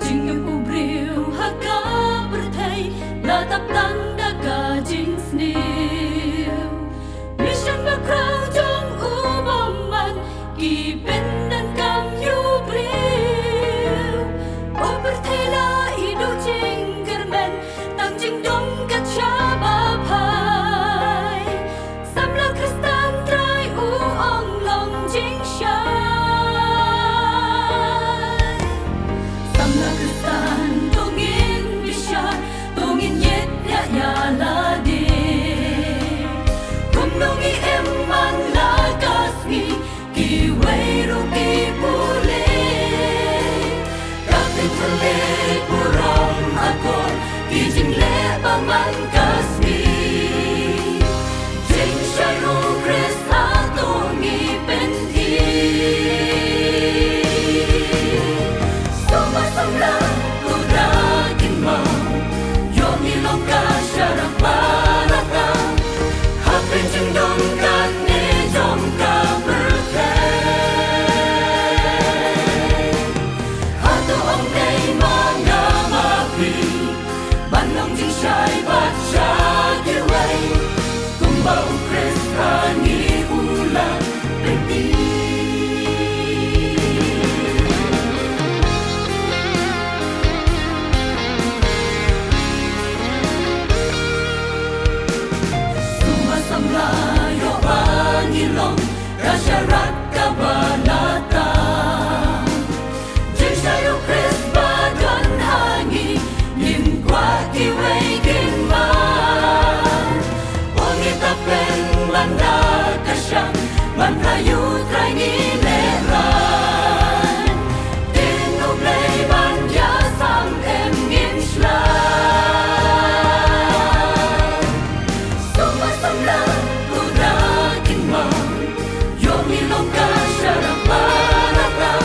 Jingyong ubriw haka bertay latap tanda ka jing snew Mission bakraw jong umaman kipendan kam yubriw O bertay la idu jing germen tang jing dong kat shabapai Samla kristan trai ong long jing sha Samla kristan tongin bisya tongin yet ya ya la de Kumnongi emman la kasngi ki wayro ki pule Kapit hale purom akor ki jingle paman kasngi Jing shayro kres atongi penti Soma samla kudakin mau Yomi loka syarang parata Hapin jendong kat ne jom ka bertay Hatu ong day mga mapi Banong jing syay bat syagirway Kumbau kres hani ulan penti Samlayo pangilong kasyarat kabanata Jing sayo kres badan hangi Nim kwa kiway kinman Pangitapeng landa kasyang Mantayu try nileran Tinublay banya sang emgin slan Suma-samla kudakin mau Yomi loka syarang parata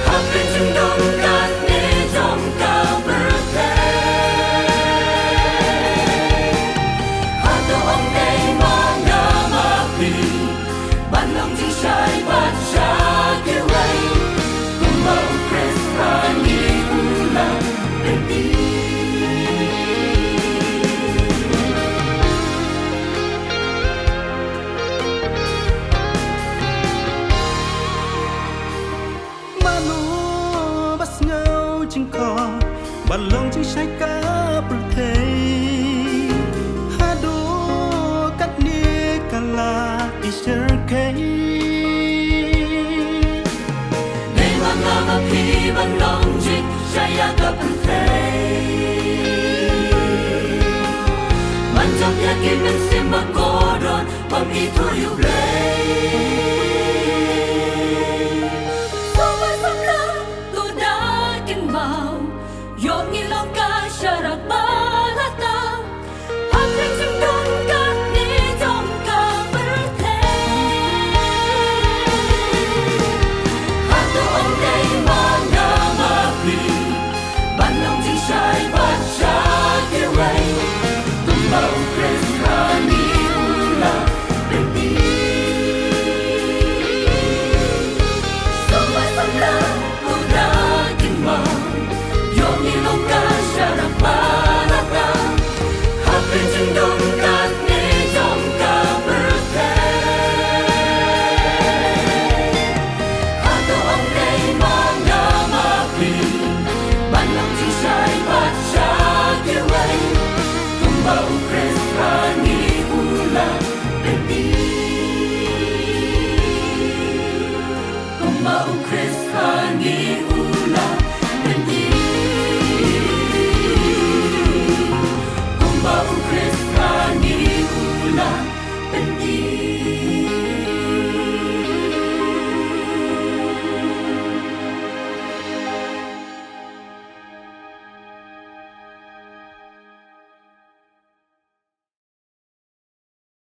Hapin jendong kat ne jom ka bertay Hatu ong day mga mapi Banong jing syay bat syagirway Kumbau kres hani ulang penti Bas ngâu chinh cò Bà lông chinh sai cá bực thầy Hà đô cắt nia cả là ý sơ cây Ngày mà ngà mà khi bằng lòng chinh Sai ya ka bertay Manjok yakin men simba kodon Pam itu yublay Soma samla kudakin mau Yomi loka syarang